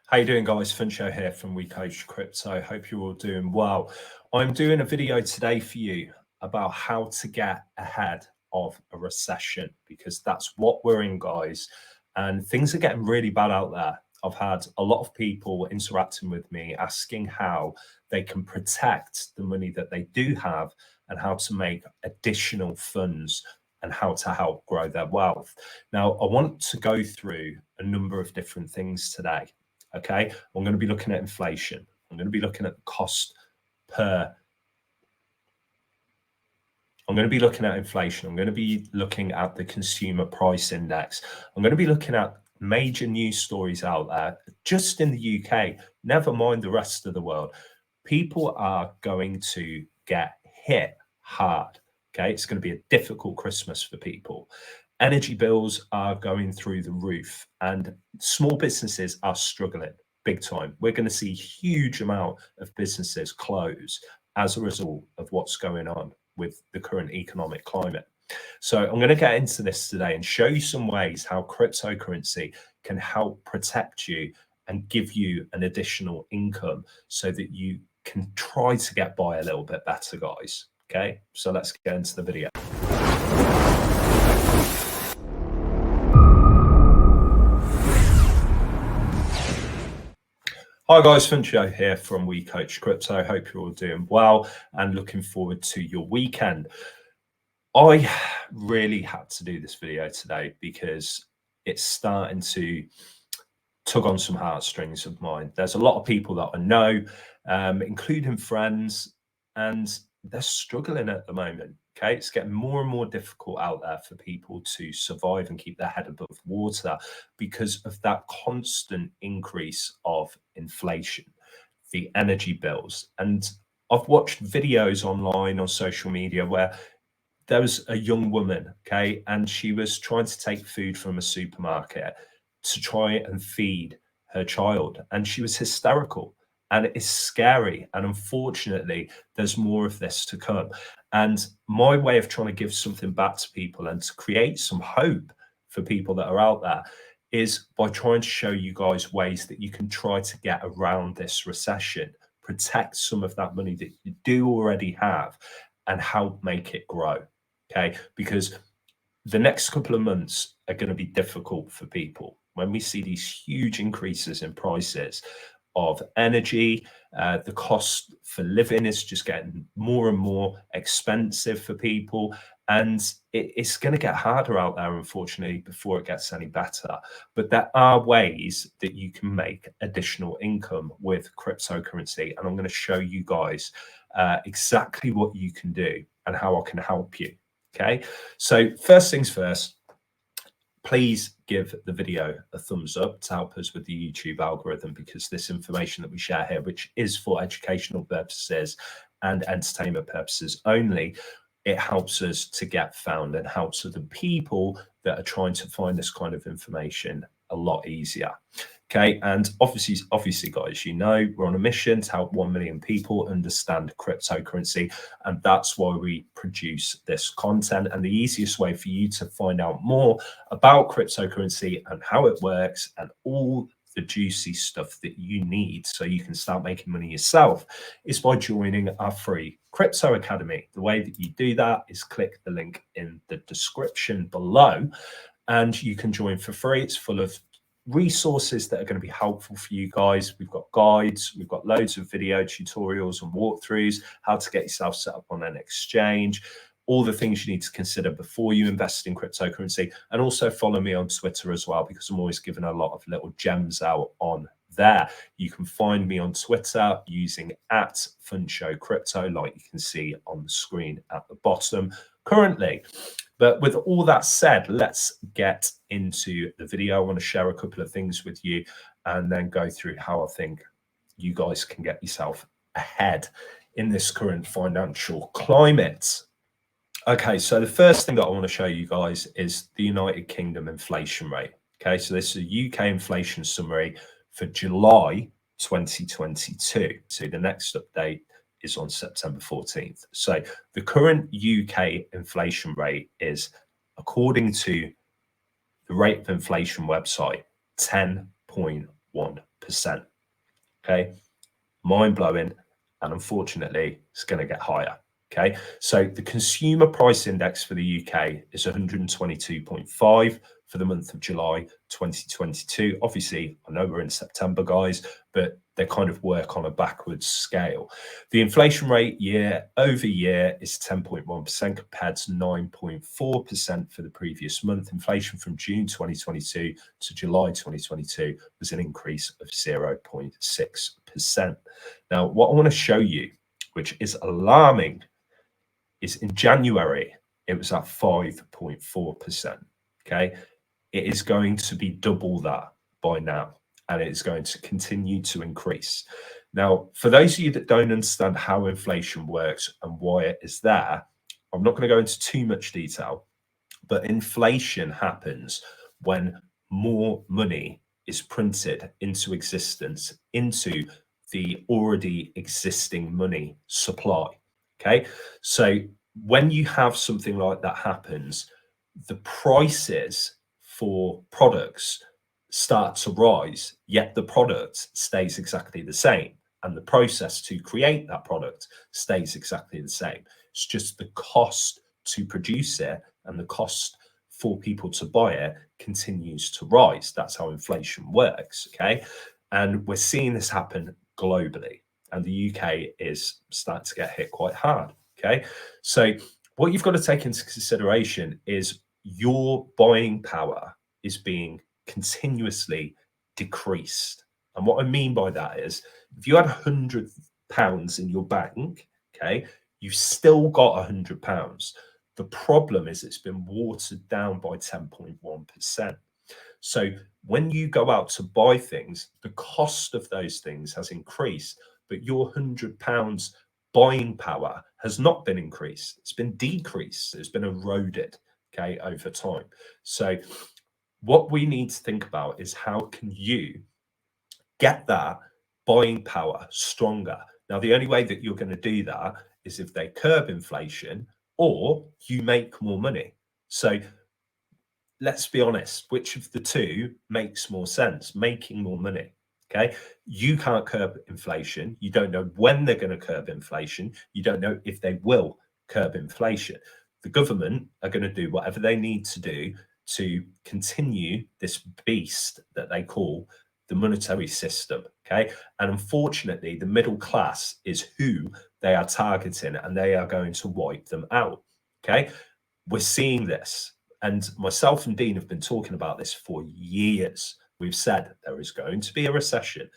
How you doing, guys? Funsho here from We Coach Crypto. Hope you're all doing well. I'm doing a video today for you about how to get ahead of a recession, because that's what we're in, guys. And things are getting really bad out there. I've had a lot of people interacting with me asking how they can protect the money that they do have and how to make additional funds and how to help grow their wealth. Now, I want to go through a number of different things today. Okay, I'm going to be looking at inflation. I'm going to be looking at the cost per. I'm going to be looking at inflation. I'm going to be looking at the consumer price index. I'm going to be looking at major news stories out there, just in the UK, never mind the rest of the world. People are going to get hit hard. Okay, it's going to be a difficult Christmas for people. Energy bills are going through the roof and small businesses are struggling big time. We're going to see a huge amount of businesses close as a result of what's going on with the current economic climate. So I'm going to get into this today and show you some ways how cryptocurrency can help protect you and give you an additional income so that you can try to get by a little bit better, guys. Okay, so let's get into the video. Hi guys, Funsho here from We Coach Crypto. Hope you're all doing well and looking forward to your weekend. I really had to do this video today because it's starting to tug on some heartstrings of mine. There's a lot of people that I know, including friends, and they're struggling at the moment. Okay, it's getting more and more difficult out there for people to survive and keep their head above water because of that constant increase of inflation, the energy bills. And I've watched videos online on social media where there was a young woman, okay, and she was trying to take food from a supermarket to try and feed her child, and she was hysterical. And it's scary. And unfortunately, there's more of this to come. And my way of trying to give something back to people and to create some hope for people that are out there is by trying to show you guys ways that you can try to get around this recession, protect some of that money that you do already have, and help make it grow. Okay, because the next couple of months are going to be difficult for people when we see these huge increases in prices of energy. The cost for living is just getting more and more expensive for people, and it's going to get harder out there, unfortunately, before it gets any better. But there are ways that you can make additional income with cryptocurrency, and I'm going to show you guys exactly what you can do and how I can help you. Okay, so first things first, please give the video a thumbs up to help us with the YouTube algorithm, because this information that we share here, which is for educational purposes and entertainment purposes only, it helps us to get found and helps other people that are trying to find this kind of information a lot easier. Okay, and obviously, guys, you know, we're on a mission to help 1 million people understand cryptocurrency, and that's why we produce this content. And the easiest way for you to find out more about cryptocurrency and how it works and all the juicy stuff that you need so you can start making money yourself is by joining our free Crypto Academy. The way that you do that is click the link in the description below and you can join for free. It's full of resources that are going to be helpful for you guys. We've got guides, we've got loads of video tutorials and walkthroughs, how to get yourself set up on an exchange, all the things you need to consider before you invest in cryptocurrency. And also follow me on Twitter as well, because I'm always giving a lot of little gems out on there. You can find me on Twitter using @FunshowCrypto, like you can see on the screen at the bottom currently. But with all that said, let's get into the video. I want to share a couple of things with you and then go through how I think you guys can get yourself ahead in this current financial climate. Okay, so the first thing that I want to show you guys is the United Kingdom inflation rate. Okay, so this is a UK inflation summary for July 2022. So the next update is on September 14th. So the current UK inflation rate is, according to the rate of inflation website, 10.1%. Okay, mind blowing. And unfortunately, it's going to get higher. Okay, so the consumer price index for the UK is 122.5 for the month of July 2022. Obviously, I know we're in September, guys, but they kind of work on a backwards scale. The inflation rate year over year is 10.1% compared to 9.4% for the previous month. Inflation from June 2022 to July 2022 was an increase of 0.6%. Now, what I want to show you, which is alarming, is in January, it was at 5.4%. Okay. It is going to be double that by now, and it is going to continue to increase. Now, for those of you that don't understand how inflation works and why it is there, I'm not going to go into too much detail, but inflation happens when more money is printed into existence, into the already existing money supply. Okay, so when you have something like that happens, the prices for products start to rise, yet the product stays exactly the same. And the process to create that product stays exactly the same. It's just the cost to produce it and the cost for people to buy it continues to rise. That's how inflation works. Okay. And we're seeing this happen globally. And the UK is starting to get hit quite hard. Okay. So what you've got to take into consideration is your buying power is being continuously decreased. And what I mean by that is if you had £100 in your bank, okay, you've still got £100. The problem is it's been watered down by 10.1%. So when you go out to buy things, the cost of those things has increased, but your £100 buying power has not been increased. It's been decreased. It's been eroded, okay, over time. So what we need to think about is how can you get that buying power stronger? Now, the only way that you're going to do that is if they curb inflation or you make more money. So let's be honest, which of the two makes more sense? Making more money. Okay. You can't curb inflation. You don't know when they're going to curb inflation. You don't know if they will curb inflation. The government are going to do whatever they need to do to continue this beast that they call the monetary system. Okay. And unfortunately, the middle class is who they are targeting and they are going to wipe them out. Okay. We're seeing this. And myself and Dean have been talking about this for years. We've said there is going to be a recession.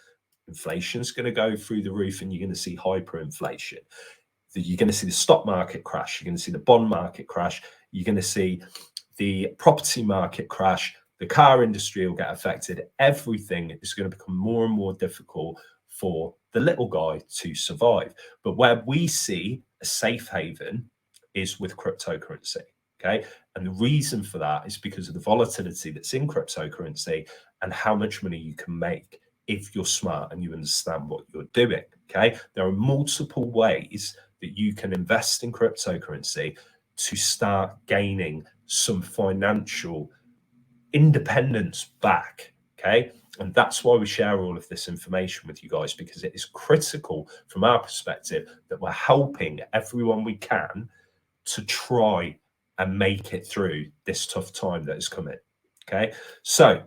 Inflation's going to go through the roof and you're going to see hyperinflation. You're going to see the stock market crash. You're going to see the bond market crash. You're going to see the property market crash. The car industry will get affected. Everything is going to become more and more difficult for the little guy to survive. But where we see a safe haven is with cryptocurrency. Okay. And the reason for that is because of the volatility that's in cryptocurrency and how much money you can make if you're smart and you understand what you're doing. Okay. There are multiple ways that you can invest in cryptocurrency to start gaining some financial independence back. Okay. And that's why we share all of this information with you guys, because it is critical from our perspective that we're helping everyone we can to try and make it through this tough time that is coming. Okay. So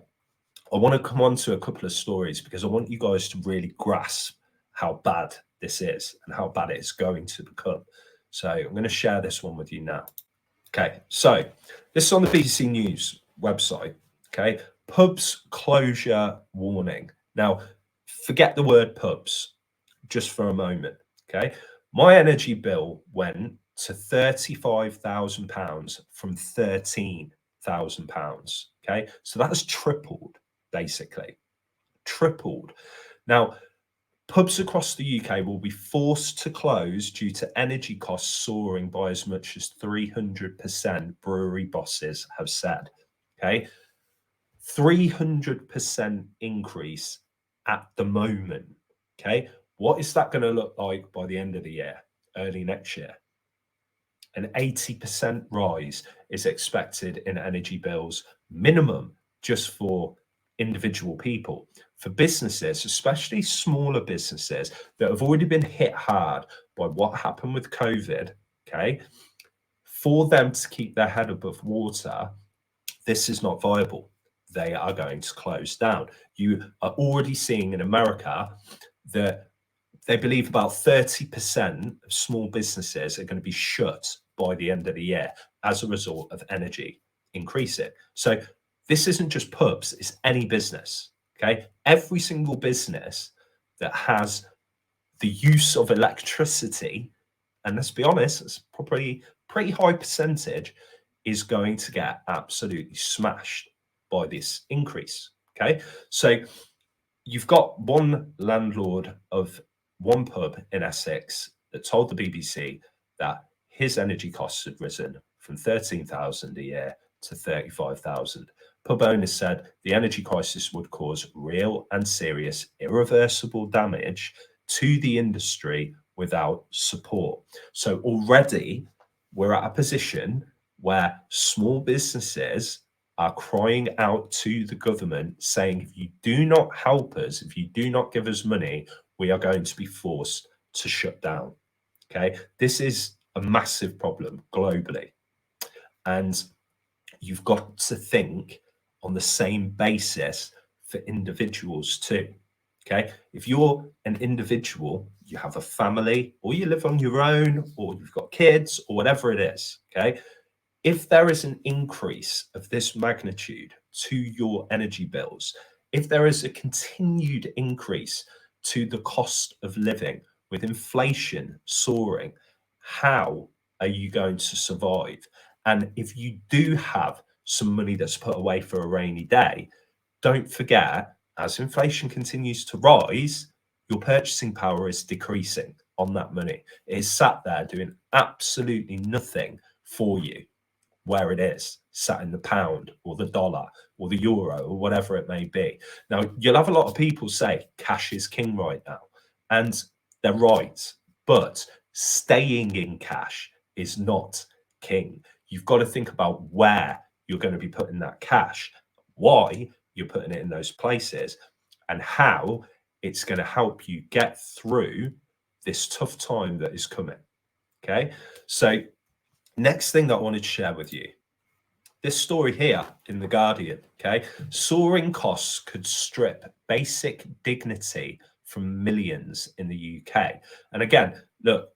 I want to come on to a couple of stories because I want you guys to really grasp how bad this is and how bad it is going to become. So I'm going to share this one with you now. Okay. So this is on the BBC News website. Okay. Pubs closure warning. Now, forget the word pubs just for a moment. Okay. My energy bill went to £35,000 from £13,000. Okay. So that's tripled, basically. Tripled. Now, pubs across the UK will be forced to close due to energy costs soaring by as much as 300%, brewery bosses have said. Okay. 300% increase at the moment. Okay. What is that going to look like by the end of the year, early next year? An 80% rise is expected in energy bills, minimum just for individual people. for businesses, especially smaller businesses that have already been hit hard by what happened with COVID, okay, for them to keep their head above water, this is not viable. They are going to close down. You are already seeing in America that they believe about 30% of small businesses are going to be shut by the end of the year as a result of energy increasing. So this isn't just pubs, it's any business. Okay. Every single business that has the use of electricity, and let's be honest, it's probably pretty high percentage, is going to get absolutely smashed by this increase. Okay. So you've got one landlord of one pub in Essex that told the BBC that his energy costs had risen from 13,000 a year to 35,000. Pub owners said the energy crisis would cause real and serious irreversible damage to the industry without support. So already we're at a position where small businesses are crying out to the government saying, if you do not help us, if you do not give us money, we are going to be forced to shut down. Okay. This is a massive problem globally. And you've got to think on the same basis for individuals too. Okay. If you're an individual, you have a family, or you live on your own, or you've got kids, or whatever it is. Okay. If there is an increase of this magnitude to your energy bills, if there is a continued increase to the cost of living with inflation soaring, how are you going to survive? And if you do have some money that's put away for a rainy day, don't forget, as inflation continues to rise, your purchasing power is decreasing on that money. It is sat there doing absolutely nothing for you where it is, sat in the pound or the dollar or the euro or whatever it may be. Now, you'll have a lot of people say cash is king right now, and they're right, but staying in cash is not king. You've got to think about where you're going to be putting that cash, why you're putting it in those places, and how it's going to help you get through this tough time that is coming. Okay, so next thing that I wanted to share with you, this story here in The Guardian, okay? Soaring costs could strip basic dignity from millions in the UK. And again, look,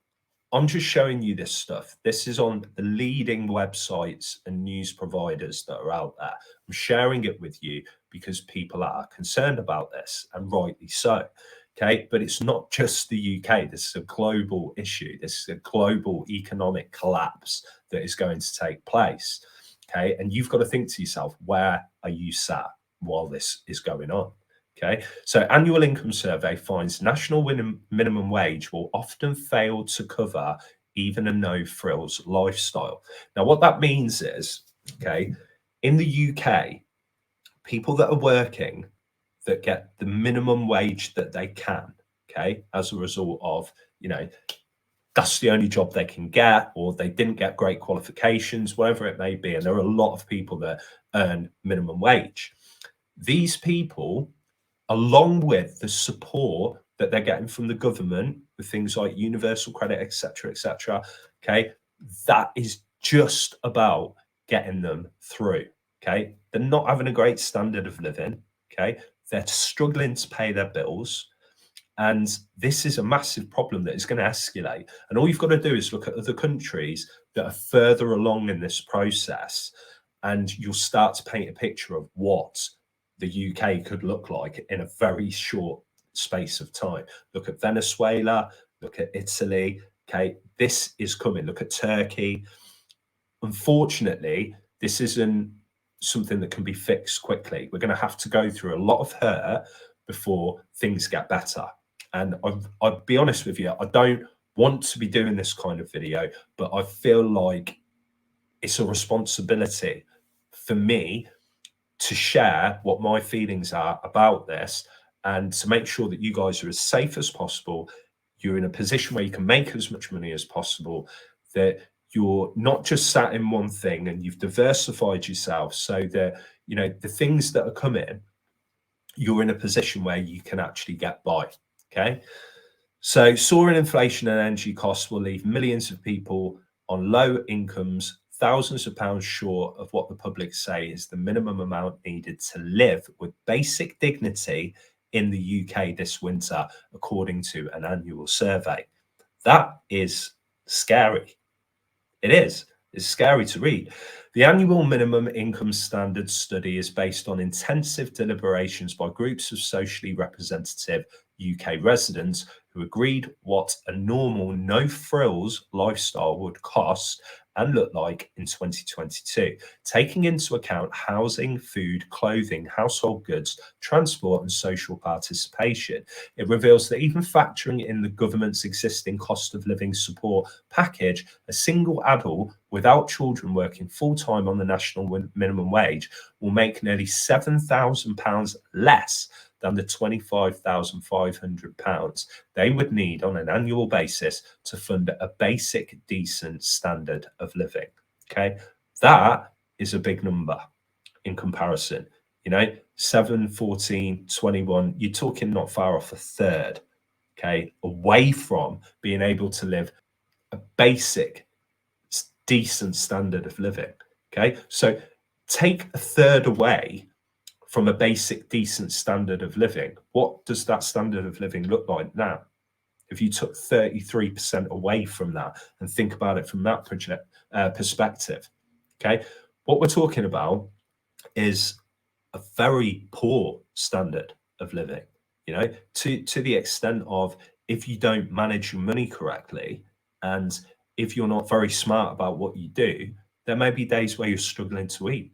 I'm just showing you this stuff. This is on the leading websites and news providers that are out there. I'm sharing it with you because people are concerned about this, and rightly so. Okay, but it's not just the UK. This is a global issue. This is a global economic collapse that is going to take place. Okay, and you've got to think to yourself, where are you sat while this is going on? Okay, so annual income survey finds national minimum wage will often fail to cover even a no-frills lifestyle. Now, what that means is, okay, in the UK, people that are working that get the minimum wage that they can, okay, as a result of, that's the only job they can get, or they didn't get great qualifications, whatever it may be. And there are a lot of people that earn minimum wage. These people, along with the support that they're getting from the government with things like universal credit, etc., okay, that is just about getting them through. Okay, they're not having a great standard of living. Okay, they're struggling to pay their bills. And this is a massive problem that is going to escalate. And all you've got to do is look at other countries that are further along in this process, and you'll start to paint a picture of what the UK could look like in a very short space of time. Look at Venezuela, look at Italy. Okay, this is coming. Look at Turkey. Unfortunately, this isn't something that can be fixed quickly. We're going to have to go through a lot of hurt before things get better. And I'll be honest with you, I don't want to be doing this kind of video, but I feel like it's a responsibility for me to share what my feelings are about this, and to make sure that you guys are as safe as possible. You're in a position where you can make as much money as possible, that you're not just sat in one thing, and you've diversified yourself so that, the things that are coming, you're in a position where you can actually get by. Okay. So soaring inflation and energy costs will leave millions of people on low incomes, thousands of pounds short of what the public say is the minimum amount needed to live with basic dignity in the UK this winter, according to an annual survey. That is scary. It is. It's scary to read. The annual minimum income standards study is based on intensive deliberations by groups of socially representative UK residents who agreed what a normal, no frills lifestyle would cost and look like in 2022, taking into account housing, food, clothing, household goods, transport, and social participation. It reveals that even factoring in the government's existing cost of living support package, a single adult without children working full-time on the national minimum wage will make nearly £7,000 less than the £25,500 they would need on an annual basis to fund a basic, decent standard of living. Okay, that is a big number in comparison. 7, 14, 21, you're talking not far off a third, okay, away from being able to live a basic, decent standard of living. Okay, so take a third away from a basic, decent standard of living. What does that standard of living look like now? If you took 33% away from that and think about it from that perspective, okay, what we're talking about is a very poor standard of living, to the extent of, if you don't manage your money correctly and if you're not very smart about what you do, there may be days where you're struggling to eat,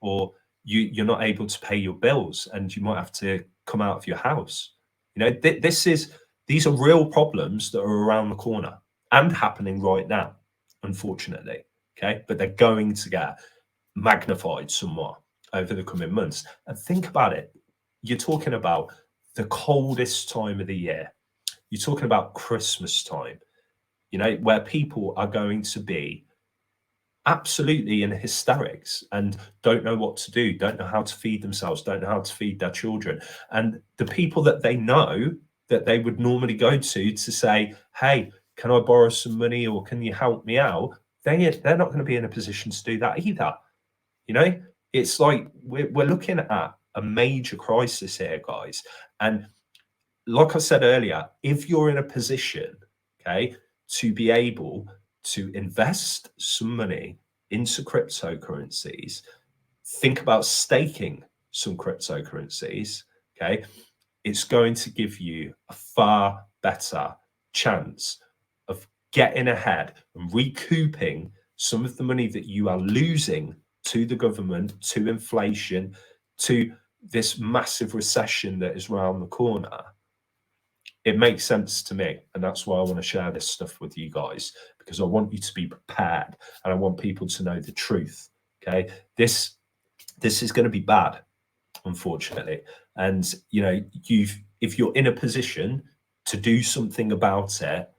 or you're not able to pay your bills and you might have to come out of your house. These are real problems that are around the corner and happening right now, unfortunately. Okay, but they're going to get magnified somewhat over the coming months. And think about it. You're talking about the coldest time of the year. You're talking about Christmas time, where people are going to be absolutely in hysterics and don't know what to do, don't know how to feed themselves, don't know how to feed their children. And the people that they know that they would normally go to say, hey, can I borrow some money or can you help me out? They're not going to be in a position to do that either. It's like we're looking at a major crisis here, guys. And like I said earlier, if you're in a position, okay, to be able to invest some money into cryptocurrencies, think about staking some cryptocurrencies, okay, it's going to give you a far better chance of getting ahead and recouping some of the money that you are losing to the government, to inflation, to this massive recession that is around the corner. It makes sense to me, and that's why I want to share this stuff with you guys, because I want you to be prepared and I want people to know the truth. Okay, this is going to be bad, unfortunately, and if you're in a position to do something about it,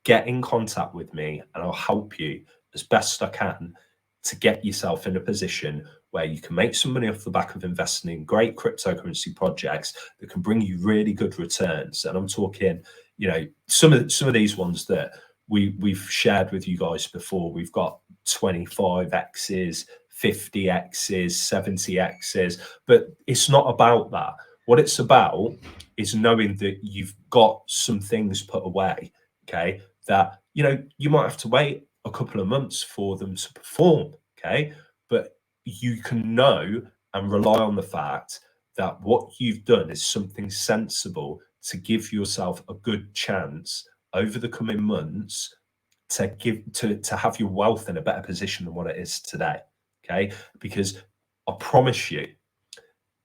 get in contact with me and I'll help you as best I can to get yourself in a position where you can make some money off the back of investing in great cryptocurrency projects that can bring you really good returns. And I'm talking, some of these ones that we've shared with you guys before. We've got 25x's, 50x's, 70x's, but it's not about that. What it's about is knowing that you've got some things put away, okay, that you might have to wait a couple of months for them to perform, okay, but you can know and rely on the fact that what you've done is something sensible to give yourself a good chance over the coming months to have your wealth in a better position than what it is today. Okay, because I promise you,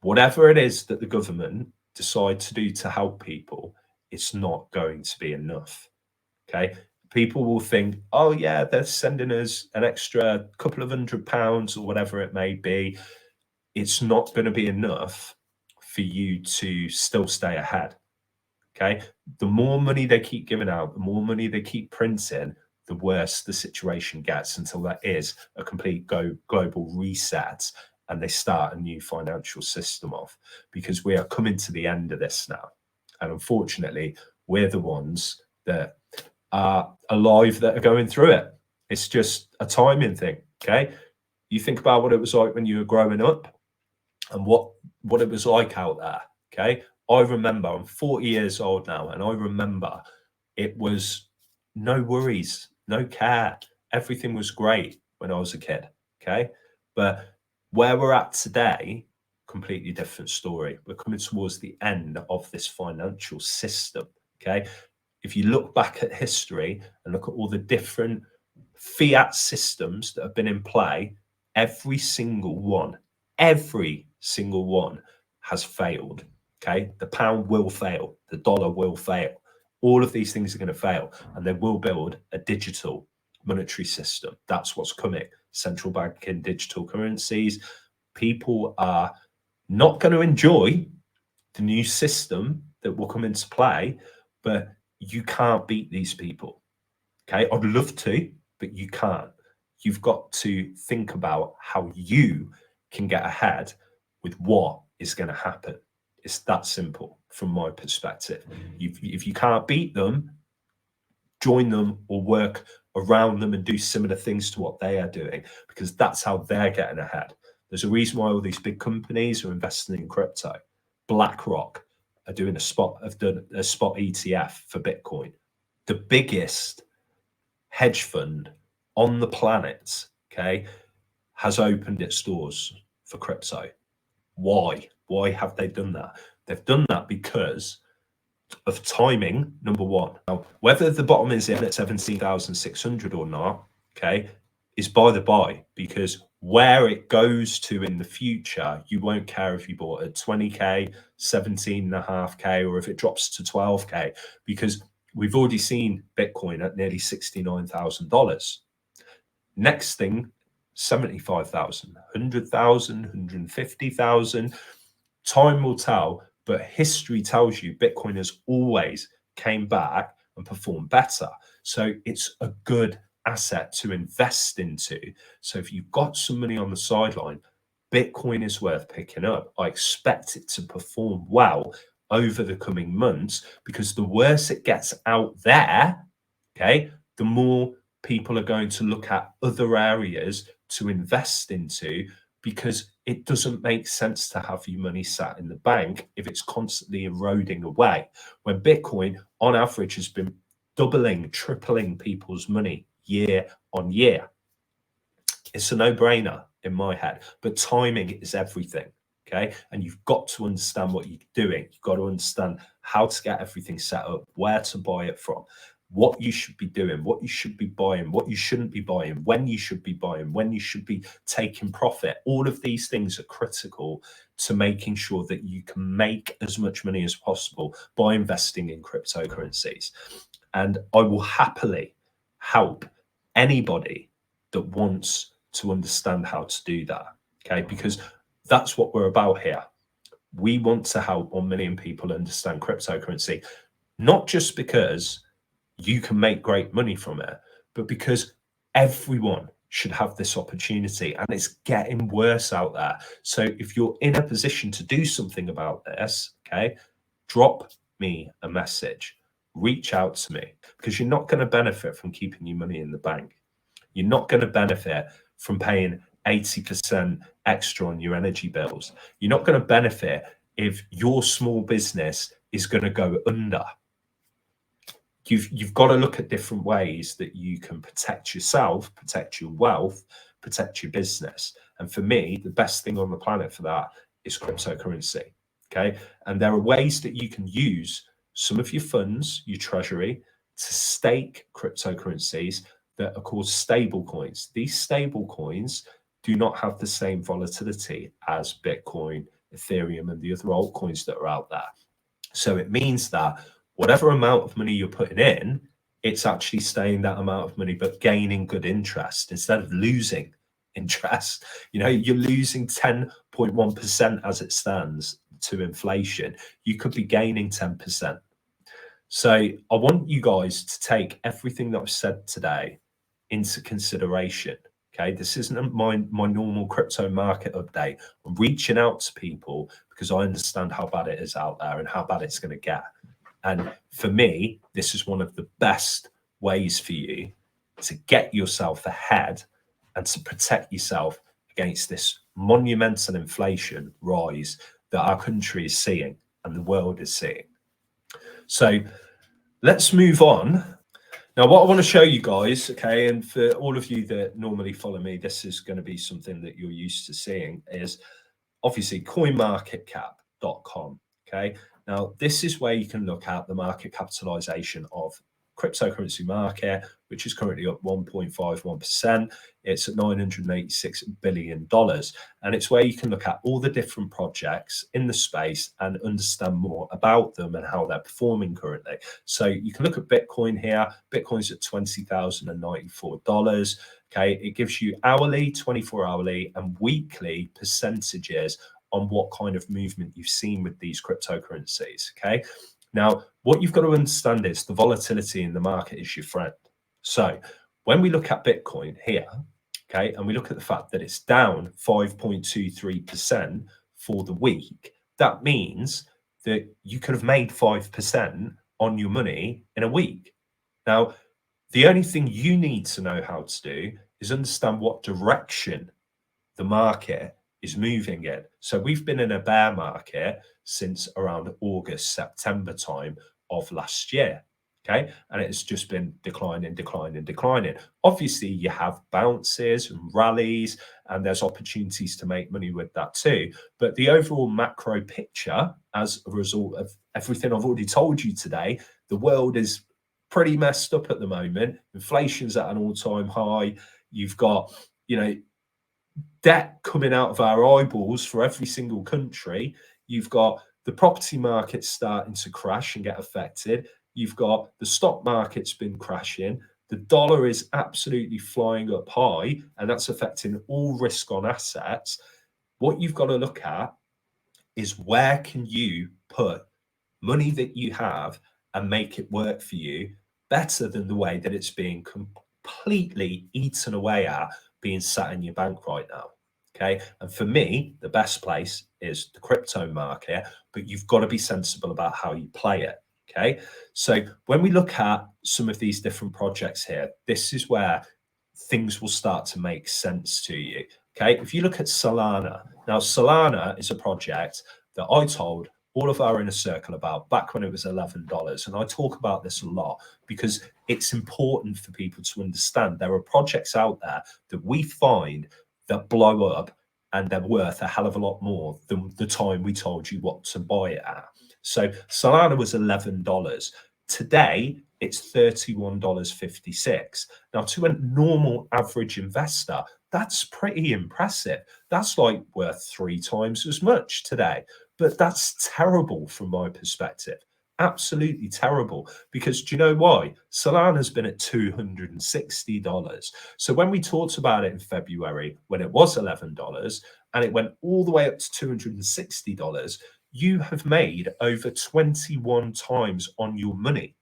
whatever it is that the government decide to do to help people, it's not going to be enough. Okay, people will think, oh yeah, they're sending us an extra couple of £100 or whatever it may be. It's not going to be enough for you to still stay ahead. Okay, the more money they keep giving out, the more money they keep printing, the worse the situation gets, until there is a complete global reset and they start a new financial system off, because we are coming to the end of this now. And unfortunately, we're the ones that are alive that are going through it. It's just a timing thing, okay? You think about what it was like when you were growing up and what it was like out there, okay? I remember, I'm 40 years old now, and I remember it was no worries, no care. Everything was great when I was a kid, okay? But where we're at today, completely different story. We're coming towards the end of this financial system, okay? If you look back at history and look at all the different fiat systems that have been in play, every single one has failed, okay? The pound will fail, the dollar will fail. All of these things are going to fail, and they will build a digital monetary system. That's what's coming. Central banking, digital currencies. People are not going to enjoy the new system that will come into play, but you can't beat these people. Okay, I'd love to, but you can't. You've got to think about how you can get ahead with what is going to happen. It's that simple from my perspective. If you can't beat them, join them or work around them and do similar things to what they are doing, because that's how they're getting ahead. There's a reason why all these big companies are investing in crypto. BlackRock are doing have done a spot ETF for Bitcoin. The biggest hedge fund on the planet, okay, has opened its doors for crypto. Why? Why have they done that? They've done that because of timing, number one. Now, whether the bottom is in at 17,600 or not, okay, is by the by, because where it goes to in the future, you won't care if you bought at 20K, 17.5K, or if it drops to 12K, because we've already seen Bitcoin at nearly $69,000. Next thing, 75,000, 100,000, 150,000. Time will tell, but history tells you Bitcoin has always came back and performed better. So it's a good asset to invest into. So if you've got some money on the sideline, Bitcoin is worth picking up. I expect it to perform well over the coming months, because the worse it gets out there, okay, the more people are going to look at other areas to invest into, because it doesn't make sense to have your money sat in the bank if it's constantly eroding away. When Bitcoin, on average, has been doubling, tripling people's money year on year. It's a no-brainer in my head, but timing is everything, okay? And you've got to understand what you're doing. You've got to understand how to get everything set up, where to buy it from, what you should be doing, what you should be buying, what you shouldn't be buying, when you should be buying, when you should be taking profit. All of these things are critical to making sure that you can make as much money as possible by investing in cryptocurrencies. And I will happily help anybody that wants to understand how to do that, okay? Because that's what we're about here. We want to help 1 million people understand cryptocurrency, not just because you can make great money from it, but because everyone should have this opportunity, and it's getting worse out there. So if you're in a position to do something about this, okay, drop me a message, reach out to me, because you're not going to benefit from keeping your money in the bank. You're not going to benefit from paying 80% extra on your energy bills. You're not going to benefit if your small business is going to go under. You've got to look at different ways that you can protect yourself, protect your wealth, protect your business. And for me, the best thing on the planet for that is cryptocurrency. Okay. And there are ways that you can use some of your funds, your treasury, to stake cryptocurrencies that are called stable coins. These stable coins do not have the same volatility as Bitcoin, Ethereum, and the other altcoins that are out there. So it means that whatever amount of money you're putting in, it's actually staying that amount of money, but gaining good interest instead of losing interest. You know, you're losing 10.1% as it stands to inflation. You could be gaining 10%. So I want you guys to take everything that I've said today into consideration. Okay, this isn't my normal crypto market update. I'm reaching out to people because I understand how bad it is out there and how bad it's going to get. And for me, this is one of the best ways for you to get yourself ahead and to protect yourself against this monumental inflation rise that our country is seeing and the world is seeing. So let's move on. Now, what I want to show you guys, okay, and for all of you that normally follow me, this is going to be something that you're used to seeing, is obviously Coinmarketcap.com, okay? Now, this is where you can look at the market capitalization of cryptocurrency market, which is currently up 1.51%. It's at $986 billion. And it's where you can look at all the different projects in the space and understand more about them and how they're performing currently. So you can look at Bitcoin here. Bitcoin's at $20,094. Okay, it gives you hourly, 24 hourly, and weekly percentages on what kind of movement you've seen with these cryptocurrencies. Okay. Now, what you've got to understand is the volatility in the market is your friend. So when we look at Bitcoin here, okay, and we look at the fact that it's down 5.23% for the week, that means that you could have made 5% on your money in a week. Now, the only thing you need to know how to do is understand what direction the market is moving in. So we've been in a bear market since around August, September time of last year. Okay. And it's just been declining. Obviously, you have bounces and rallies, and there's opportunities to make money with that too. But the overall macro picture, as a result of everything I've already told you today, the world is pretty messed up at the moment. Inflation's at an all-time high. You've got, debt coming out of our eyeballs for every single country. You've got the property market starting to crash and get affected. You've got the stock market's been crashing. The dollar is absolutely flying up high, and that's affecting all risk on assets. What you've got to look at is where can you put money that you have and make it work for you better than the way that it's being completely eaten away at being sat in your bank right now. Okay. And for me, the best place is the crypto market, but you've got to be sensible about how you play it. Okay. So when we look at some of these different projects here, this is where things will start to make sense to you. Okay. If you look at Solana, now Solana is a project that I told all of our inner circle about back when it was $11. And I talk about this a lot because it's important for people to understand there are projects out there that we find that blow up and they're worth a hell of a lot more than the time we told you what to buy it at. So Solana was $11. Today, it's $31.56. Now, to a normal average investor, that's pretty impressive. That's like worth 3 times as much today. But that's terrible from my perspective. Absolutely terrible. Because do you know why? Solana's been at $260. So when we talked about it in February, when it was $11 and it went all the way up to $260, you have made over 21 times on your money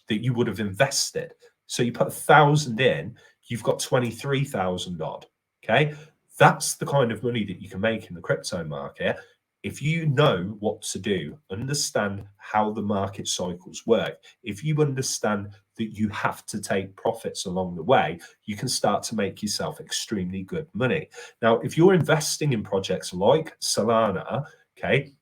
that you would have invested. So you put 1,000 in, you've got 23,000 odd. Okay. That's the kind of money that you can make in the crypto market. If you know what to do, understand how the market cycles work, if you understand that you have to take profits along the way, you can start to make yourself extremely good money. Now, if you're investing in projects like Solana, okay,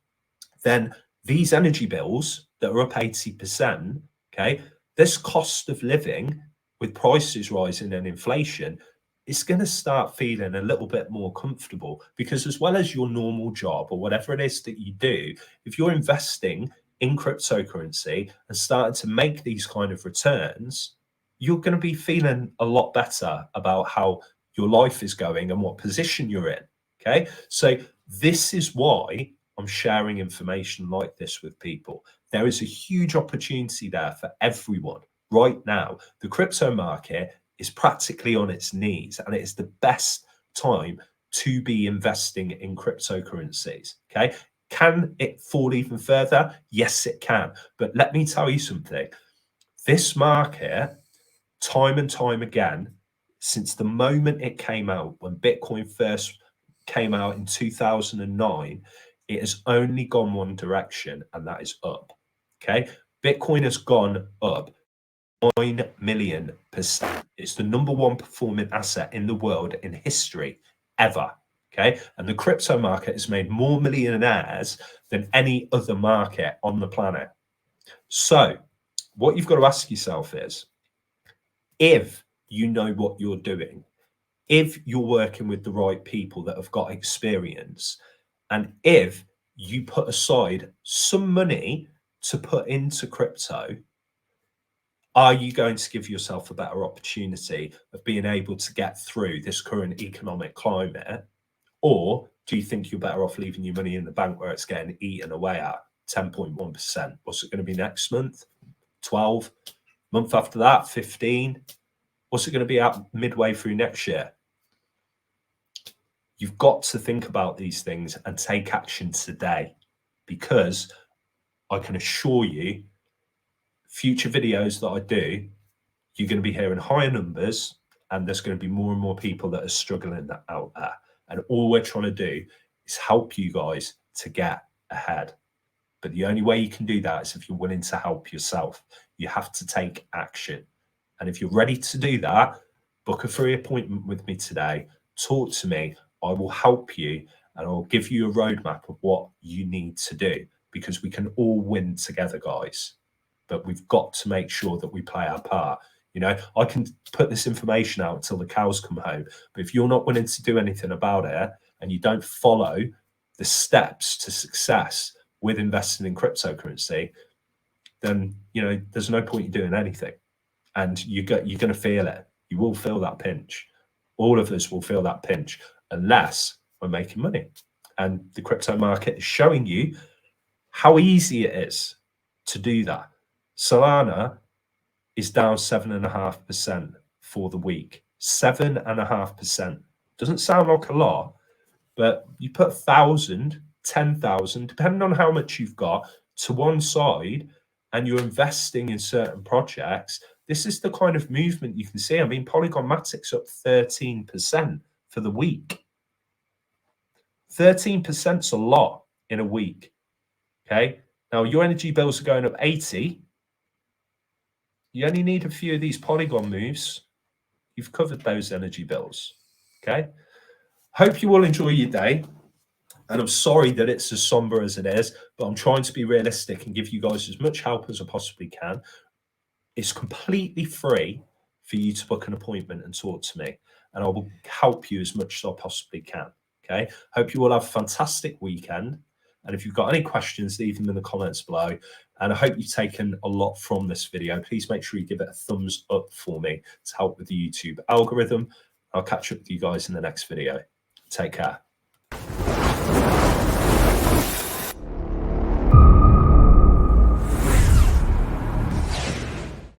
then these energy bills that are up 80%, okay, this cost of living with prices rising and inflation, it's going to start feeling a little bit more comfortable because as well as your normal job or whatever it is that you do, if you're investing in cryptocurrency and starting to make these kind of returns, you're going to be feeling a lot better about how your life is going and what position you're in. Okay. So this is why I'm sharing information like this with people. There is a huge opportunity there for everyone right now. The crypto market is practically on its knees, and it is the best time to be investing in cryptocurrencies. Okay. Can it fall even further? Yes, it can. But let me tell you something. This market, time and time again, since the moment it came out, when Bitcoin first came out in 2009, it has only gone one direction, and that is up. Okay, Bitcoin has gone up 9 million%. It's the #1 performing asset in the world in history ever. Okay, and the crypto market has made more millionaires than any other market on the planet. So what you've got to ask yourself is, if you know what you're doing, if you're working with the right people that have got experience, and if you put aside some money to put into crypto, are you going to give yourself a better opportunity of being able to get through this current economic climate? Or do you think you're better off leaving your money in the bank where it's getting eaten away at 10.1%? What's it going to be next month? 12? Month after that, 15? What's it going to be at midway through next year? You've got to think about these things and take action today, because I can assure you, future videos that I do, you're going to be hearing higher numbers, and there's going to be more and more people that are struggling out there. And all we're trying to do is help you guys to get ahead. But the only way you can do that is if you're willing to help yourself. You have to take action. And if you're ready to do that, book a free appointment with me today. Talk to me. I will help you, and I'll give you a roadmap of what you need to do, because we can all win together, guys. But we've got to make sure that we play our part. You know, I can put this information out until the cows come home, but if you're not willing to do anything about it, and you don't follow the steps to success with investing in cryptocurrency, then, you know, there's no point in doing anything. And you're going to feel it. You will feel that pinch. All of us will feel that pinch, unless we're making money. And the crypto market is showing you how easy it is to do that. Solana is down 7.5% for the week. 7.5%. Doesn't sound like a lot, but you put 1,000, 10,000, depending on how much you've got, to one side, and you're investing in certain projects. This is the kind of movement you can see. I mean, Polygon Matic's up 13% for the week. 13%'s a lot in a week. Okay. Now your energy bills are going up 80. You only need a few of these Polygon moves. You've covered those energy bills. Okay. Hope you all enjoy your day. And I'm sorry that it's as somber as it is, but I'm trying to be realistic and give you guys as much help as I possibly can. It's completely free for you to book an appointment and talk to me, and I will help you as much as I possibly can. Okay. Hope you all have a fantastic weekend. And if you've got any questions, leave them in the comments below. And I hope you've taken a lot from this video. Please make sure you give it a thumbs up for me to help with the YouTube algorithm. I'll catch up with you guys in the next video. Take care.